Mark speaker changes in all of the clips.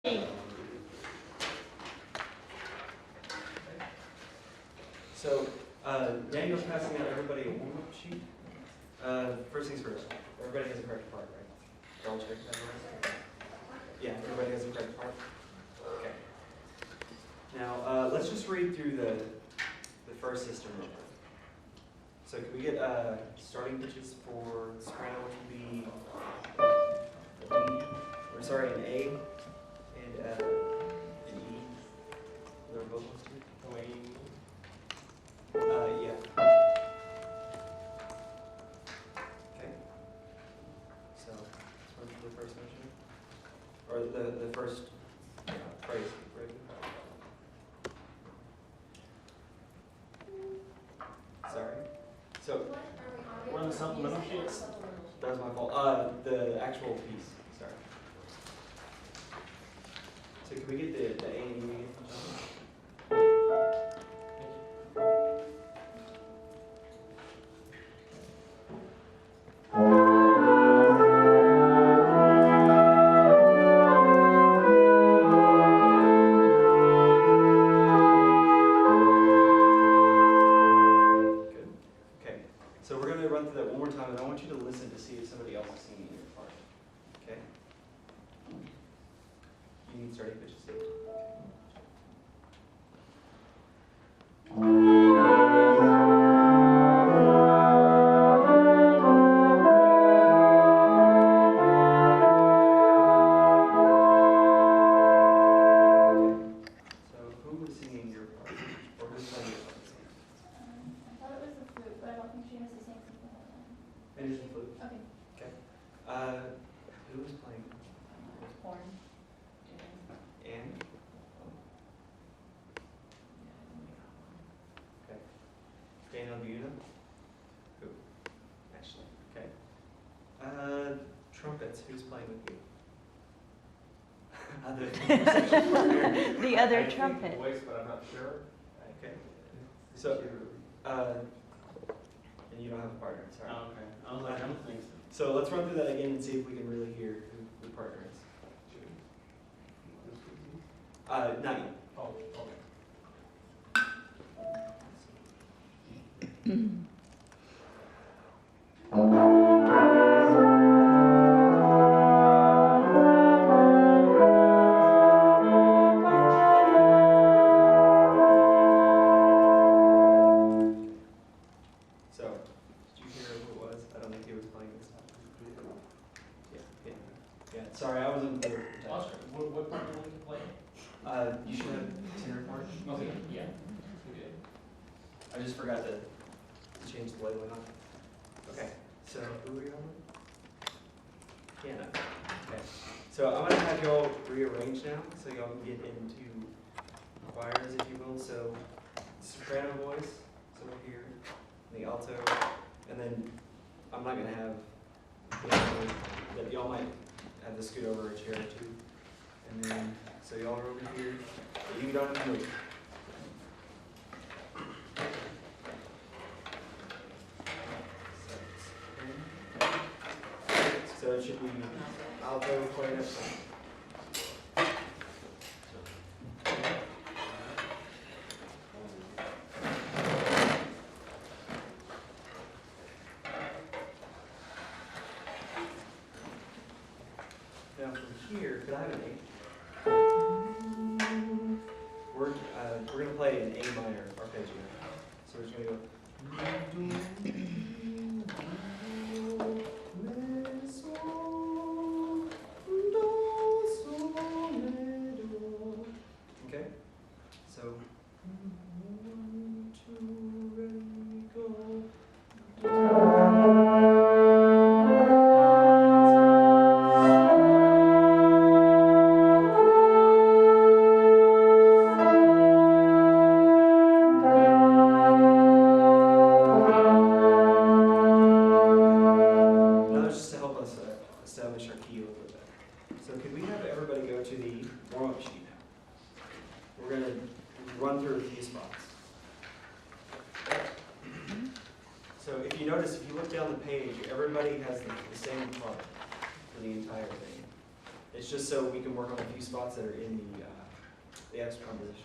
Speaker 1: So, Daniel's passing out everybody a warm-up sheet. First things first, everybody has a correct part, right? Y'all check that right? Yeah, everybody has a correct part? Okay. Now, let's just read through the first system real quick. So can we get starting pitches for soprano, which would be an A and an E. They're both listed. Yeah. Okay. So let's run through the first motion, or the first phrase. Right? Sorry. So
Speaker 2: We're on the supplemental sheets.
Speaker 1: that was my fault. The actual piece. Sorry. So can we get the A and E again? So we're going to run through that one more time, and I want you to listen to see if somebody else is singing your part. Okay? You need starting pitches. So who was singing your part? Or who's playing your part?
Speaker 3: I thought it was the flute, but I don't think she has the same thing the whole time.
Speaker 1: It is the flute.
Speaker 3: Okay.
Speaker 1: Okay. Who was playing?
Speaker 3: Horn.
Speaker 1: And? Okay. Daniel, do you know? Who? Ashley. Okay. Trumpets. Who's playing with you?
Speaker 4: The other
Speaker 2: I think
Speaker 4: trumpet.
Speaker 2: the voice, but I'm not sure.
Speaker 1: Okay. So, and you don't have a partner, sorry.
Speaker 2: Oh, okay. I was like, I don't think so.
Speaker 1: So let's run through that again and see if we can really hear who the partner is. Not yet.
Speaker 2: Oh, okay.
Speaker 1: So, did you hear who it was? I don't think he was playing this time. Yeah. Sorry, I wasn't there.
Speaker 2: Oscar, what part do you want to play?
Speaker 1: You should have tenor part.
Speaker 2: Okay, yeah. We did.
Speaker 1: I just forgot to change the labeling on it. Okay, so who are you on? Piano. Okay, so I'm going to have y'all rearrange now so y'all can get into choirs, if you will. So soprano voice is over here, the alto, and then I'm not going to have piano, but y'all might have to scoot over a chair or two. And then, so y'all are over here. You don't have to move. So it should be alto, clarinet. Now from here, could I have an A? We're going to play an A minor arpeggio. So we're just going to go. Okay? So 1, 2, ready, go. Now it's just to help us establish our key a little bit better. So could we have everybody go to the warm-up sheet now? We're going to run through a few spots. So if you notice, if you look down the page, everybody has the same part for the entire thing. It's just so we can work on a few spots that are in the extra position.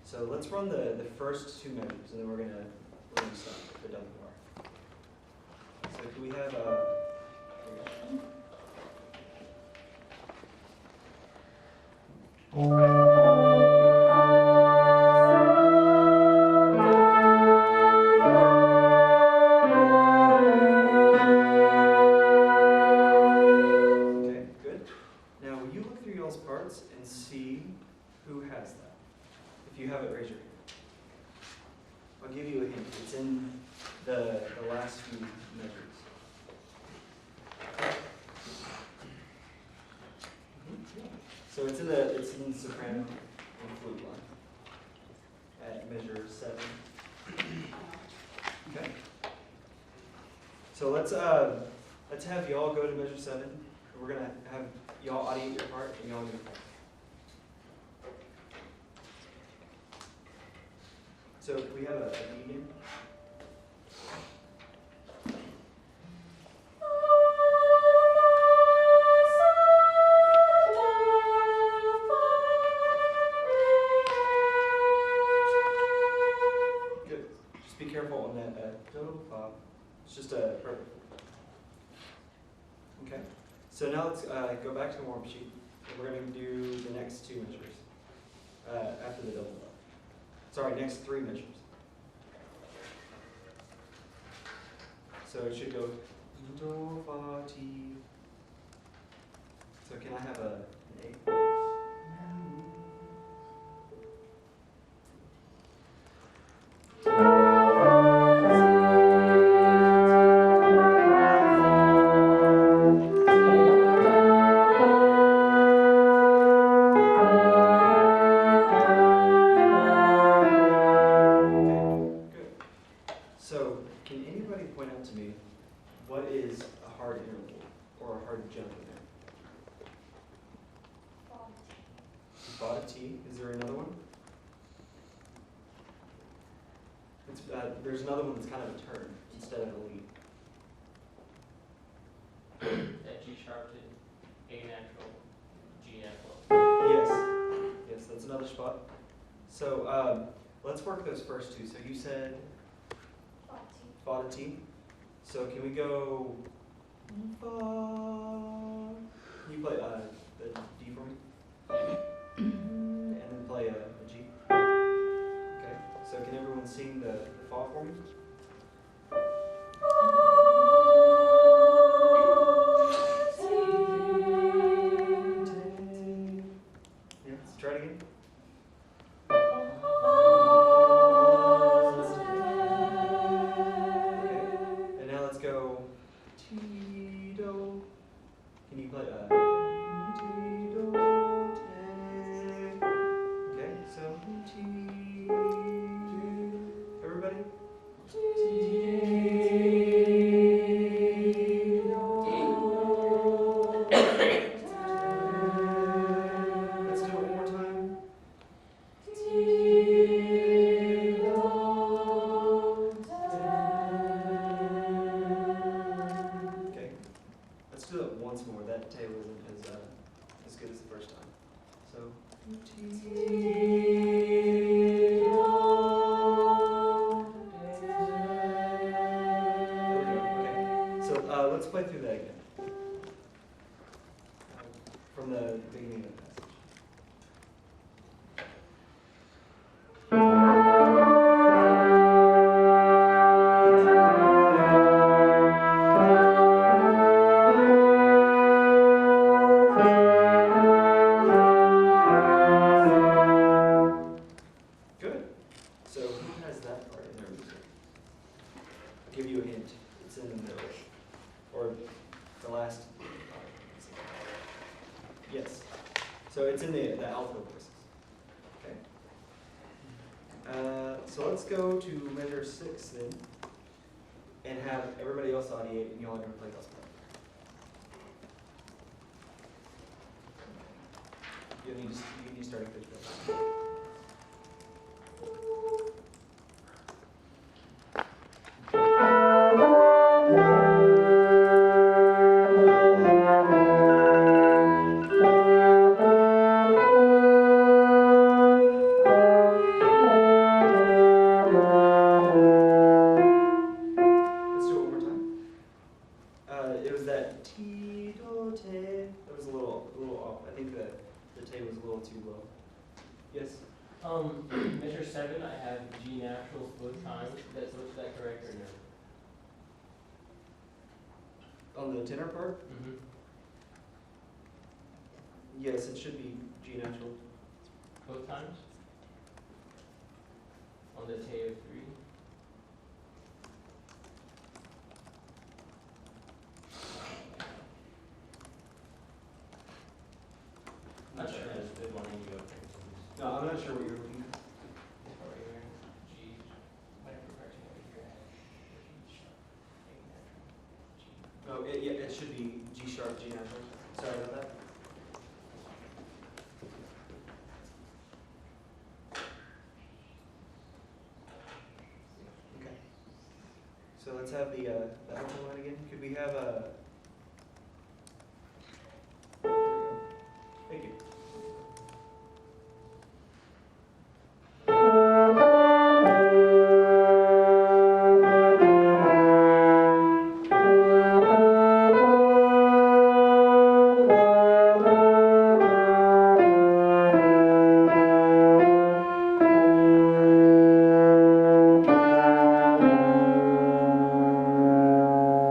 Speaker 1: So let's run the first two measures, and then we're gonna stop the double bar. So can we have here we go. Okay, good. Now, will you look through y'all's parts and see who has that? If you have it, raise your hand. I'll give you a hint. It's in the last few measures. So it's in soprano and flute line at measure 7. Okay. So let's have y'all go to measure 7. We're gonna have y'all audiate your part and y'all gonna play. So can we have a median? Good. Just be careful on that do, fa. It's just a perfect. Okay. So now let's go back to the warm sheet. And we're going to do the next two measures after the double bar. Sorry, next 3 measures. So it should go do, fa, ti. So can I have an A? So, can anybody point out to me what is a hard interval or a hard jump in there? Bought a T. Is there another one? It's, there's another one that's kind of a turn instead of a lead.
Speaker 2: That G sharp to A natural, G natural.
Speaker 1: Yes. Yes, that's another spot. So, let's work those first two. So you said fa to T. So can we go fa? Can you play the D for me? And then play a G. Okay. So can everyone sing the fa for me? Yeah, let's try it again. Okay. And now let's go Ti do. Can you play Ti do te? Okay, so Ti. Everybody. Let's do it one more time. Okay, let's do it once more. That tail isn't as good as the first time. So, there we go. Okay, so let's play through that again. From the beginning of the passage. Good. So who has that part in their music? I'll give you a hint. It's in the middle. Or the last part. Yes. So it's in the alto voices. Okay. So let's go to measure 6 then. And have everybody else audiate and y'all are going to play those parts. You need to start a pitch. A was a little too low. Yes?
Speaker 2: Measure 7, I have G naturals both times. Is that correct or no?
Speaker 1: On the tenor part?
Speaker 2: Mm-hmm.
Speaker 1: Yes, it should be G natural.
Speaker 2: Both times? On the TE of 3? Not sure. I just did one in you up there.
Speaker 1: No, I'm not sure what you're looking at.
Speaker 2: It's right here. G. Whatever correction over here I had. G sharp. A natural. G.
Speaker 1: Oh, yeah, it should be G sharp, G natural. Sorry about that. Okay. So let's have the alpha line again. Could we have a? There we go. Thank you.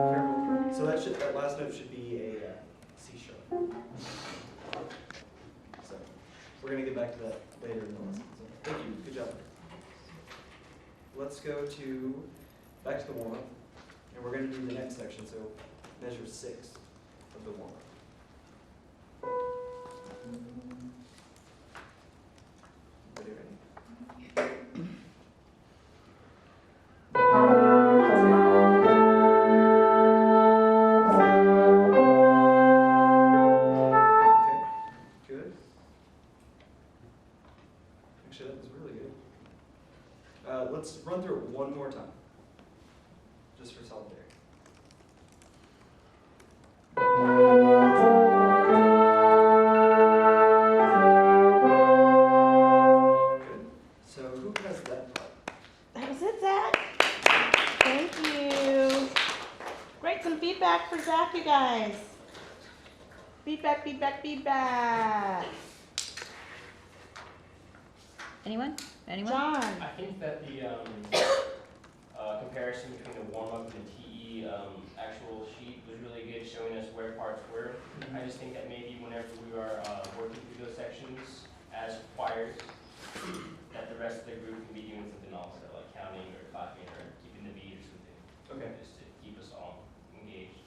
Speaker 1: Careful. So that last note should be a C sharp. So we're gonna get back to that later in the lesson. So thank you. Good job. Let's go back to the warm up, and we're gonna do the next section. So measure 6 of the warm up. Everybody ready? Okay, good. Actually, that was really good. Let's run through it one more time, just for solidarity. Good. So who has that part?
Speaker 4: That was it, Zach. Thank you. Great, some feedback for Zach, you guys. Feedback, feedback, feedback.
Speaker 5: Anyone? Anyone?
Speaker 4: John.
Speaker 2: I think that the comparison between the warm-up and the TE actual sheet was really good, showing us where parts were. I just think that maybe whenever we are working through those sections as required, that the rest of the group can be doing something also, like counting or clapping or keeping the beat or something,
Speaker 1: Okay.
Speaker 2: just to keep us all engaged.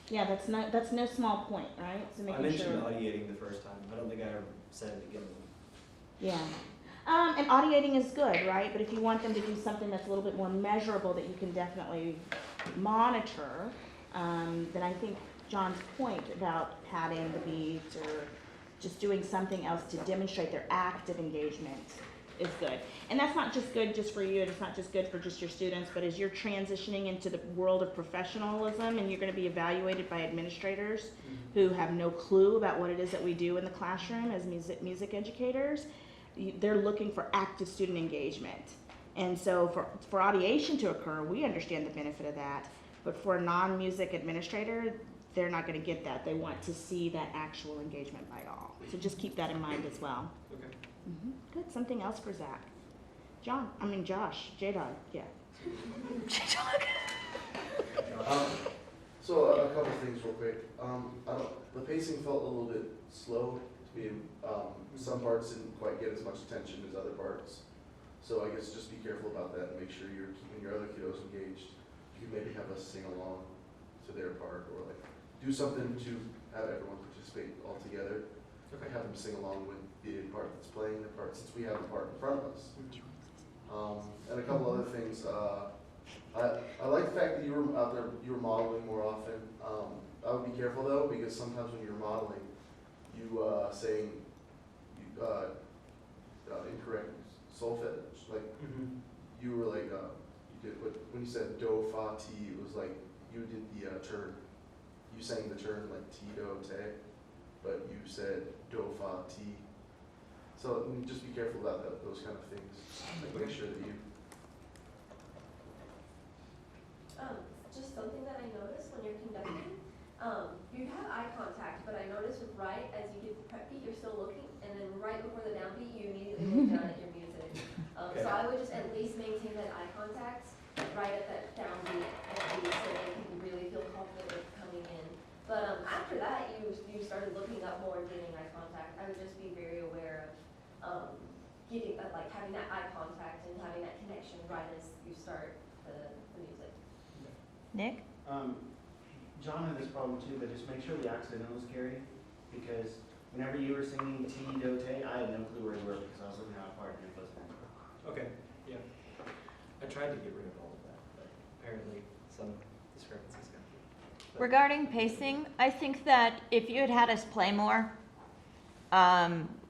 Speaker 4: Yeah, that's no small point, right? So
Speaker 1: I
Speaker 4: making
Speaker 1: mentioned
Speaker 4: sure.
Speaker 1: audiating the first time. I don't think I ever said it again.
Speaker 4: Yeah. And audiating is good, right? But if you want them to do something that's a little bit more measurable that you can definitely monitor, then I think John's point about padding the beats or just doing something else to demonstrate their active engagement is good. And that's not just good just for you, and it's not just good for just your students, but as you're transitioning into the world of professionalism and you're going to be evaluated by administrators who have no clue about what it is that we do in the classroom as music educators, they're looking for active student engagement. And so for audiation to occur, we understand the benefit of that, but for a non-music administrator, they're not going to get that. They want to see that actual engagement by all. So just keep that in mind as well.
Speaker 1: Okay.
Speaker 4: Good. Something else for Zach. Josh. J-Dog. Yeah.
Speaker 6: So a couple things real quick. The pacing felt a little bit slow to me. Some parts didn't quite get as much attention as other parts. So I guess just be careful about that and make sure you're keeping your other kiddos engaged. You could maybe have us sing along to their part, or like do something to have everyone participate all together.
Speaker 1: Okay.
Speaker 6: Have them sing along with the part that's playing the part, since we have the part in front of us. And a couple other things. I like the fact that you were out there, you were modeling more often. I would be careful though, because sometimes when you're modeling, you saying incorrect solfege. Like you were like you did when you said do fa ti, it was like you did the turn. You sang the turn like ti do te, but you said do fa ti. So just be careful about those kind of things. Like make sure that you.
Speaker 7: Just something that I noticed when you're conducting, you have eye contact, but I noticed with Riley right as you get the prep beat, you're still looking, and then right before the downbeat, you immediately look down at your music. So I would just at least maintain that eye contact right at that downbeat at least, so they can really feel confident with coming in. But after that, you started looking up more and getting eye contact. I would just be very aware of getting that, like having that eye contact and having that connection right as you start the music.
Speaker 5: Nick?
Speaker 8: John had this problem too, but just make sure the accidentals carry, because whenever you were singing T, Do, Te, I had no clue where you were because I was looking out part and it wasn't.
Speaker 1: Okay, yeah. I tried to get rid of all of that, but apparently some discrepancies got through.
Speaker 5: Regarding pacing, I think that if you had had us play more,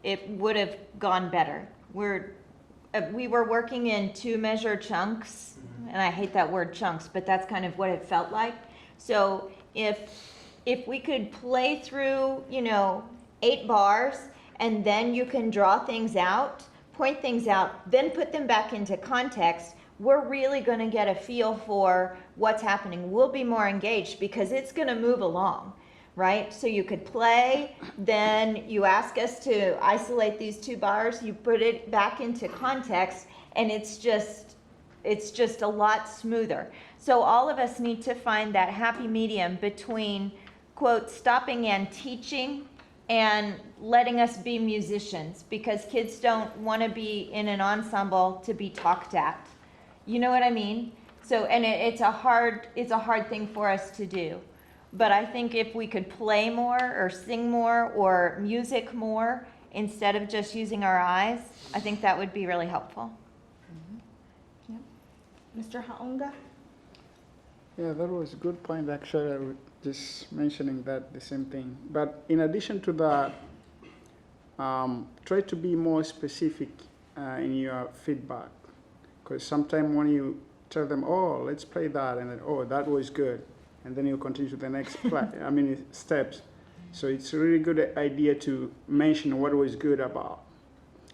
Speaker 5: it would have gone better. We were working in 2-measure chunks, and I hate that word chunks, but that's kind of what it felt like. So if we could play through, 8 bars, and then you can draw things out, point things out, then put them back into context, we're really going to get a feel for what's happening. We'll be more engaged because it's going to move along, right? So you could play, then you ask us to isolate these 2 bars, you put it back into context, and it's just a lot smoother. So all of us need to find that happy medium between, quote, stopping and teaching and letting us be musicians, because kids don't want to be in an ensemble to be talked at. You know what I mean? So, and it's a hard thing for us to do. But I think if we could play more or sing more or music more instead of just using our eyes, I think that would be really helpful.
Speaker 4: Mr. Haunga?
Speaker 9: Yeah, that was a good point. Actually, I was just mentioning that the same thing. But in addition to that, try to be more specific in your feedback. Because sometimes when you tell them, oh, let's play that, and then, oh, that was good, and then you continue to the next steps. So it's a really good idea to mention what was good about.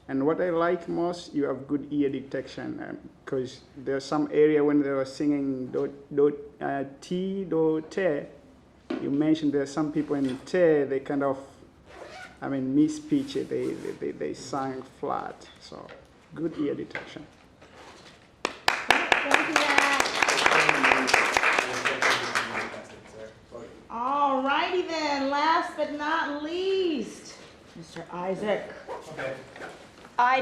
Speaker 9: And what I like most, you have good ear detection, because there's some area when they were singing T, Do, Te, you mentioned there's some people in Te, they kind of, mispitch it, they sang flat. So good ear detection.
Speaker 4: Thank you, Matt. All righty then, last but not least, Mr. Isaac.
Speaker 1: Okay,